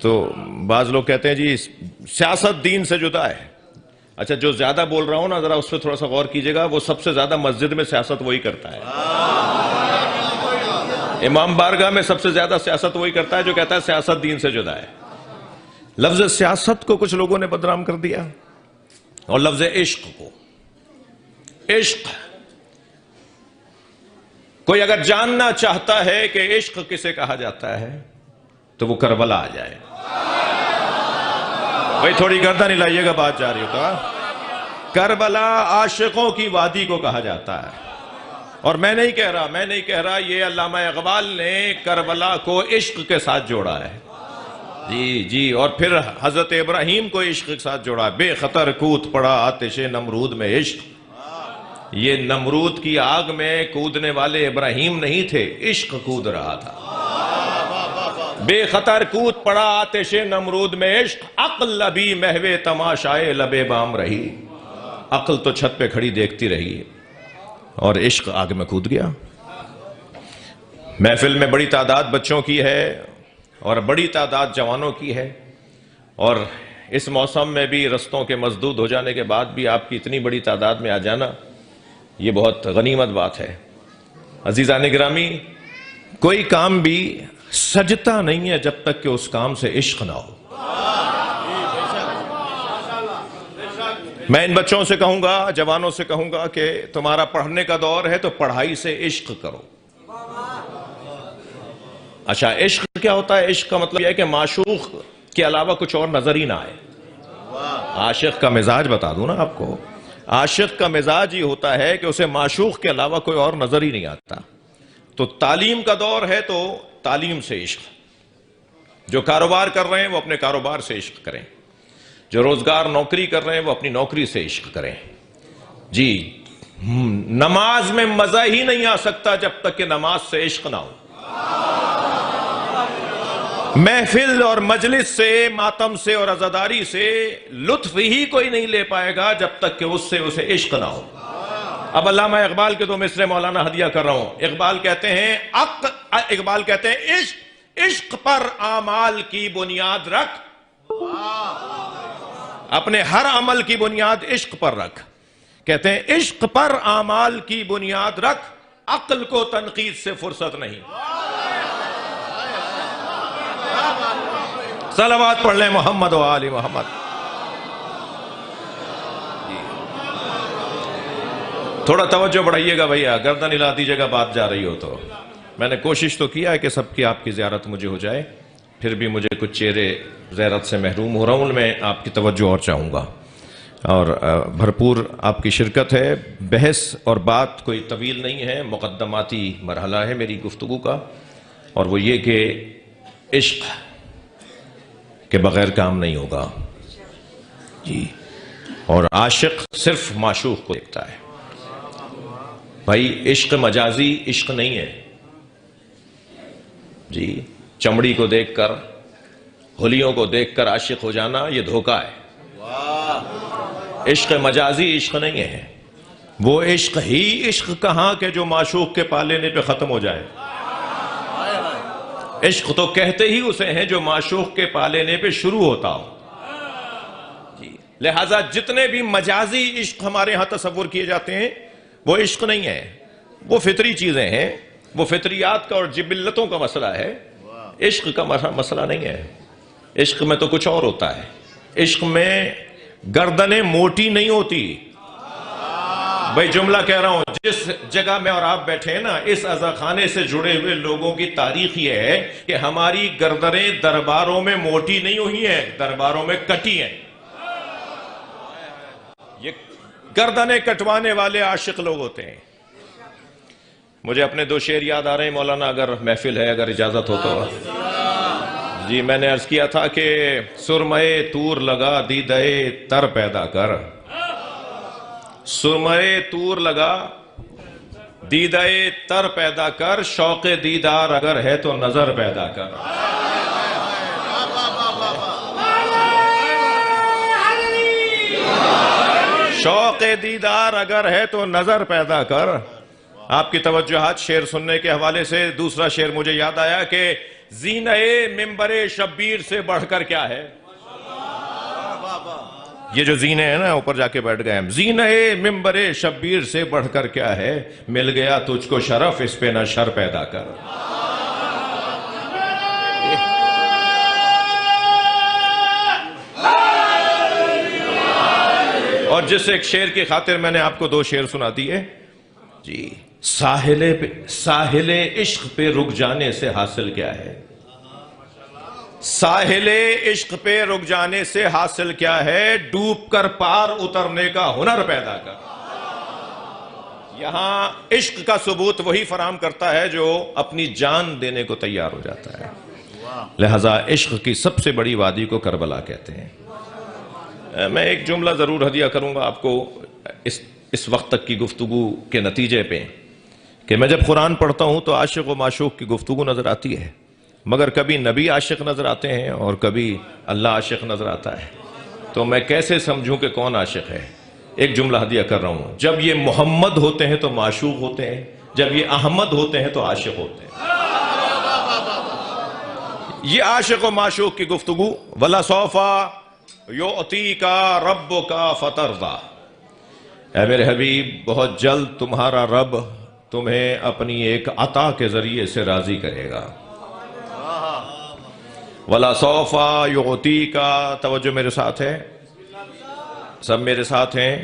تو بعض لوگ کہتے ہیں جی سیاست دین سے جدا ہے. اچھا جو زیادہ بول رہا ہوں نا ذرا اس پہ تھوڑا سا غور کیجئے گا. وہ سب سے زیادہ مسجد میں سیاست وہی کرتا ہے. امام بارگاہ میں سب سے زیادہ سیاست وہی کرتا ہے جو کہتا ہے سیاست دین سے جدا ہے. لفظ سیاست کو کچھ لوگوں نے بدنام کر دیا اور لفظ عشق کو. عشق کوئی اگر جاننا چاہتا ہے کہ عشق کسے کہا جاتا ہے تو وہ کربلا آ جائے. بھئی تھوڑی گردن ہلائیے گا بات جاری ہوتا. کربلا عاشقوں کی وادی کو کہا جاتا ہے. اور میں نہیں کہہ رہا یہ علامہ اقبال نے کربلا کو عشق کے ساتھ جوڑا ہے. جی اور پھر حضرت ابراہیم کو عشق کے ساتھ جوڑا. بے خطر کود پڑا آتش نمرود میں عشق. یہ نمرود کی آگ میں کودنے والے ابراہیم نہیں تھے، عشق کود رہا تھا. بے خطر کود پڑا آتش نمرود میں عشق، عقل ابھی محو تماشائے لب بام رہی. عقل تو چھت پہ کھڑی دیکھتی رہی اور عشق آگ میں کود گیا. محفل میں بڑی تعداد بچوں کی ہے اور بڑی تعداد جوانوں کی ہے، اور اس موسم میں بھی رستوں کے مسدود ہو جانے کے بعد بھی آپ کی اتنی بڑی تعداد میں آ جانا یہ بہت غنیمت بات ہے. عزیزان گرامی، کوئی کام بھی سجتا نہیں ہے جب تک کہ اس کام سے عشق نہ ہو. میں ان بچوں سے کہوں گا، جوانوں سے کہوں گا کہ تمہارا پڑھنے کا دور ہے تو پڑھائی سے عشق کرو. اچھا عشق کیا ہوتا ہے؟ عشق کا مطلب یہ ہے کہ معشوق کے علاوہ کچھ اور نظر ہی نہ آئے. عاشق کا مزاج بتا دوں نا آپ کو. عاشق کا مزاج یہ ہوتا ہے کہ اسے معشوق کے علاوہ کوئی اور نظر ہی نہیں آتا. تو تعلیم کا دور ہے تو تعلیم سے عشق. جو کاروبار کر رہے ہیں وہ اپنے کاروبار سے عشق کریں. جو روزگار نوکری کر رہے ہیں وہ اپنی نوکری سے عشق کریں. جی نماز میں مزہ ہی نہیں آ سکتا جب تک کہ نماز سے عشق نہ ہو. محفل اور مجلس سے، ماتم سے اور عزاداری سے لطف ہی کوئی نہیں لے پائے گا جب تک کہ اس سے اسے عشق نہ ہو. اب علامہ اقبال کے دو مصرے مولانا ہدیہ کر رہا ہوں. اقبال کہتے ہیں عشق پر اعمال کی بنیاد رکھ. اپنے ہر عمل کی بنیاد عشق پر رکھ. کہتے ہیں عشق پر اعمال کی بنیاد رکھ، عقل کو تنقید سے فرصت نہیں. صلوات پڑھ لیں محمد و آل محمد. تھوڑا توجہ بڑھائیے گا بھئیہ، گردن ہلا دیجیے گا بات جا رہی ہو تو. میں نے کوشش تو کیا ہے کہ سب کی آپ کی زیارت مجھے ہو جائے، پھر بھی مجھے کچھ چہرے زیارت سے محروم ہو رہا ہوں. میں آپ کی توجہ اور چاہوں گا اور بھرپور آپ کی شرکت ہے. بحث اور بات کوئی طویل نہیں ہے، مقدماتی مرحلہ ہے میری گفتگو کا، اور وہ یہ کہ عشق کے بغیر کام نہیں ہوگا. جی اور عاشق صرف معشوق کو دیکھتا ہے. بھائی عشق مجازی عشق نہیں ہے. جی چمڑی کو دیکھ کر، ہولیوں کو دیکھ کر عاشق ہو جانا یہ دھوکہ ہے. عشق مجازی عشق نہیں ہے. وہ عشق ہی عشق کہاں کہ جو معشوق کے پا لینے پہ ختم ہو جائے. عشق تو کہتے ہی اسے ہیں جو معشوق کے پا لینے پہ شروع ہوتا ہو. جی لہٰذا جتنے بھی مجازی عشق ہمارے ہاں تصور کیے جاتے ہیں وہ عشق نہیں ہے. وہ فطری چیزیں ہیں، وہ فطریات کا اور جبلتوں کا مسئلہ ہے. عشق کا مسئلہ نہیں ہے. عشق میں تو کچھ اور ہوتا ہے. عشق میں گردنیں موٹی نہیں ہوتی. بھائی جملہ کہہ رہا ہوں، جس جگہ میں اور آپ بیٹھے ہیں نا، اس عزاخانے سے جڑے ہوئے لوگوں کی تاریخ یہ ہے کہ ہماری گردنیں درباروں میں موٹی نہیں ہوئی ہیں، درباروں میں کٹی ہیں. یہ گردنیں کٹوانے والے عاشق لوگ ہوتے ہیں. مجھے اپنے دو شعر یاد آ رہے ہیں مولانا، اگر محفل ہے، اگر اجازت ہو تو. جی میں نے عرض کیا تھا کہ سرمئے طور لگا دیدہ تر پیدا کر. سرمئے طور لگا دیدہ تر پیدا کر، شوق دیدار اگر ہے تو نظر پیدا کر. شوق دیدار اگر ہے تو نظر پیدا کر. آپ کی توجہات شعر سننے کے حوالے سے دوسرا شعر مجھے یاد آیا کہ زینہ ممبر شبیر سے بڑھ کر کیا ہے؟ یہ جو زینے ہیں نا اوپر جا کے بیٹھ گئے ہم، زینہ ممبر شبیر سے بڑھ کر کیا ہے؟ مل گیا تجھ کو شرف، اس پہ نہ شر پیدا کر۔ اور جس ایک شعر کی خاطر میں نے آپ کو دو شعر سنا دیے جی، ساحل عشق پہ رک جانے سے حاصل کیا ہے؟ ساحل عشق پہ رک جانے سے حاصل کیا ہے؟ ڈوب کر پار اترنے کا ہنر پیدا کر۔ یہاں عشق کا ثبوت وہی فراہم کرتا ہے جو اپنی جان دینے کو تیار ہو جاتا ہے۔ لہذا عشق کی سب سے بڑی وادی کو کربلا کہتے ہیں۔ میں ایک جملہ ضرور ہدیہ کروں گا آپ کو اس وقت تک کی گفتگو کے نتیجے پہ، کہ میں جب قرآن پڑھتا ہوں تو عاشق و معشوق کی گفتگو نظر آتی ہے، مگر کبھی نبی عاشق نظر آتے ہیں اور کبھی اللہ عاشق نظر آتا ہے، تو میں کیسے سمجھوں کہ کون عاشق ہے؟ ایک جملہ ہدیہ کر رہا ہوں، جب یہ محمد ہوتے ہیں تو معشوق ہوتے ہیں، جب یہ احمد ہوتے ہیں تو عاشق ہوتے ہیں۔ یہ عاشق و معشوق کی گفتگو، وَلَسَوْفَ يُعْطِيكَ رَبُّكَ فَتَرْضَىٰ، اے میرے حبیب بہت جلد تمہارا رب تمہیں اپنی ایک عطا کے ذریعے سے راضی کرے گا۔ وَلَسَوْفَ يُعْطِيكَ، توجہ میرے ساتھ ہے؟ سب میرے ساتھ ہیں؟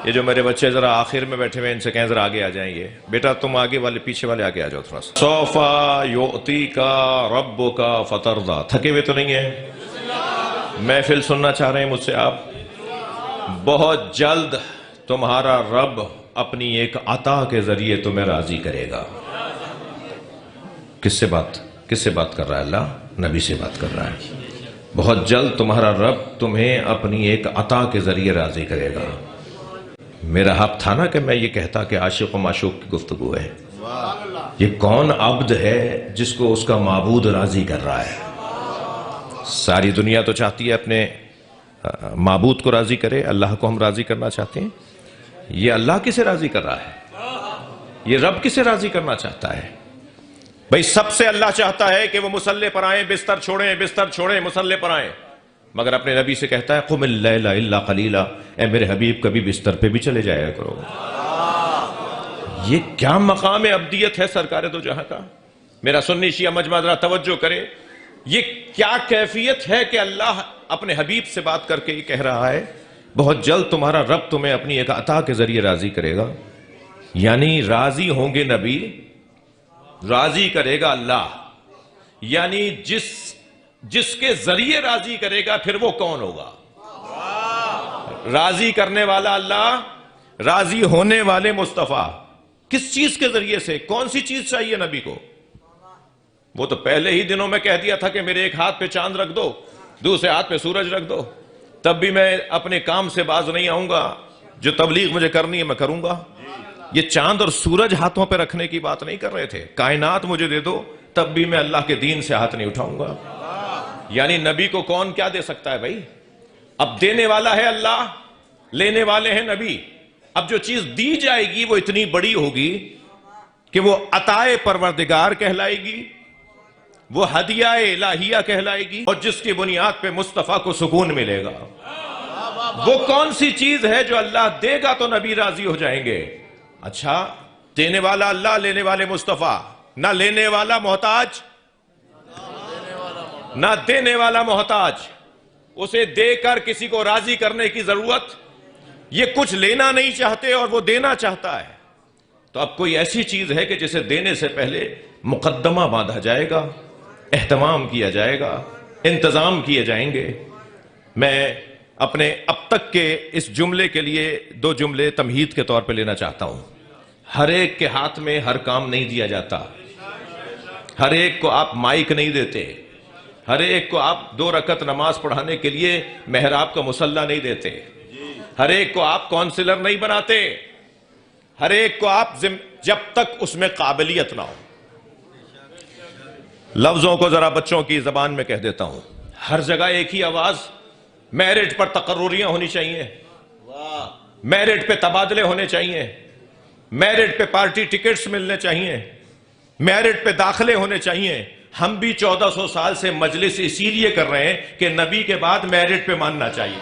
یہ جو میرے بچے ذرا آخر میں بیٹھے ہوئے ان سے کہیں ذرا آگے آ جائیں گے، بیٹا تم آگے والے پیچھے والے آگے آ جاؤ تھوڑا سا۔ سوف یعطیک ربک فترضی، تھکے ہوئے تو نہیں ہیں؟ محفل سننا چاہ رہے ہیں مجھ سے آپ؟ بہت جلد تمہارا رب اپنی ایک عطا کے ذریعے تمہیں راضی کرے گا۔ کس سے بات کر رہا ہے اللہ؟ نبی سے بات کر رہا ہے۔ بہت جلد تمہارا رب تمہیں اپنی ایک عطا کے ذریعے راضی کرے گا۔ میرا حق تھا نا کہ میں یہ کہتا کہ عاشق و معشوق کی گفتگو ہے۔ یہ کون عبد ہے جس کو اس کا معبود راضی کر رہا ہے؟ ساری دنیا تو چاہتی ہے اپنے معبود کو راضی کرے، اللہ کو ہم راضی کرنا چاہتے ہیں۔ یہ اللہ کسے راضی کر رہا ہے؟ یہ رب کسے راضی کرنا چاہتا ہے؟ بھئی سب سے اللہ چاہتا ہے کہ وہ مصلی پر آئیں، بستر چھوڑیں مصلی پر آئیں، مگر اپنے نبی سے کہتا ہے قم اللیل الا قلیلا، اے میرے حبیب کبھی بستر پہ بھی چلے جایا کرو۔ یہ کیا مقام عبدیت ہے سرکار دو جہاں کا؟ میرا سنی شیعہ مجمع ذرا توجہ کرے، یہ کیا کیفیت ہے کہ اللہ اپنے حبیب سے بات کر کے یہ کہہ رہا ہے بہت جلد تمہارا رب تمہیں اپنی ایک عطا کے ذریعے راضی کرے گا۔ یعنی راضی ہوں گے نبی، راضی کرے گا اللہ، یعنی جس کے ذریعے راضی کرے گا پھر وہ کون ہوگا؟ راضی کرنے والا اللہ، راضی ہونے والے مصطفیٰ۔ کس چیز کے ذریعے سے؟ کون سی چیز چاہیے نبی کو؟ وہ تو پہلے ہی دنوں میں کہہ دیا تھا کہ میرے ایک ہاتھ پہ چاند رکھ دو، دوسرے ہاتھ پہ سورج رکھ دو، تب بھی میں اپنے کام سے باز نہیں آؤں گا، جو تبلیغ مجھے کرنی ہے میں کروں گا۔ یہ چاند اور سورج ہاتھوں پہ رکھنے کی بات نہیں کر رہے تھے، کائنات مجھے دے دو تب بھی میں اللہ کے دین سے ہاتھ نہیں اٹھاؤں گا۔ یعنی نبی کو کون کیا دے سکتا ہے بھائی؟ اب دینے والا ہے اللہ، لینے والے ہیں نبی۔ اب جو چیز دی جائے گی وہ اتنی بڑی ہوگی کہ وہ عطائے پروردگار کہلائے گی، وہ ہدیہ الہیہ کہلائے گی، اور جس کی بنیاد پہ مصطفیٰ کو سکون ملے گا۔ وہ کون سی چیز ہے جو اللہ دے گا تو نبی راضی ہو جائیں گے؟ اچھا، دینے والا اللہ، لینے والے مصطفیٰ، نہ لینے والا محتاج نہ دینے والا محتاج، اسے دے کر کسی کو راضی کرنے کی ضرورت، یہ کچھ لینا نہیں چاہتے اور وہ دینا چاہتا ہے۔ تو اب کوئی ایسی چیز ہے کہ جسے دینے سے پہلے مقدمہ باندھا جائے گا، اہتمام کیا جائے گا، انتظام کیے جائیں گے۔ میں اپنے اب تک کے اس جملے کے لیے دو جملے تمہید کے طور پہ لینا چاہتا ہوں۔ ہر ایک کے ہاتھ میں ہر کام نہیں دیا جاتا، ہر ایک کو آپ مائک نہیں دیتے، ہر ایک کو آپ 2 رکعت نماز پڑھانے کے لیے محراب کا مصلی نہیں دیتے، ہر ایک کو آپ کونسلر نہیں بناتے، ہر ایک کو آپ جب تک اس میں قابلیت نہ ہو۔ لفظوں کو ذرا بچوں کی زبان میں کہہ دیتا ہوں، ہر جگہ ایک ہی آواز، میرٹ پر تقرریاں ہونی چاہیے، میرٹ پہ تبادلے ہونے چاہیے، میرٹ پہ پارٹی ٹکٹس ملنے چاہیے، میرٹ پہ داخلے ہونے چاہیے۔ ہم بھی 1400 سال سے مجلس اسی لیے کر رہے ہیں کہ نبی کے بعد میرٹ پہ ماننا چاہیے۔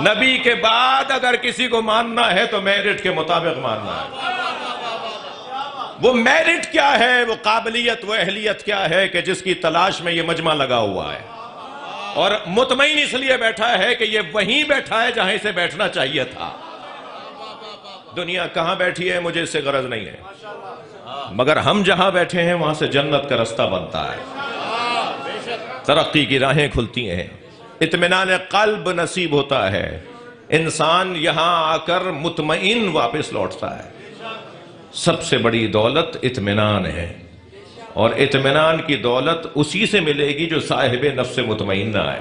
نبی کے بعد اگر کسی کو ماننا ہے تو میرٹ کے مطابق ماننا ہے۔ وہ میرٹ کیا ہے، وہ قابلیت، وہ اہلیت کیا ہے کہ جس کی تلاش میں یہ مجمع لگا ہوا ہے، اور مطمئن اس لیے بیٹھا ہے کہ یہ وہیں بیٹھا ہے جہاں اسے بیٹھنا چاہیے تھا۔ دنیا کہاں بیٹھی ہے مجھے اس سے غرض نہیں ہے، مگر ہم جہاں بیٹھے ہیں وہاں سے جنت کا رستہ بنتا ہے، ترقی کی راہیں کھلتی ہیں، اطمینان قلب نصیب ہوتا ہے، انسان یہاں آ کر مطمئن واپس لوٹتا ہے۔ سب سے بڑی دولت اطمینان ہے، اور اطمینان کی دولت اسی سے ملے گی جو صاحب نفس مطمئنہ ہے۔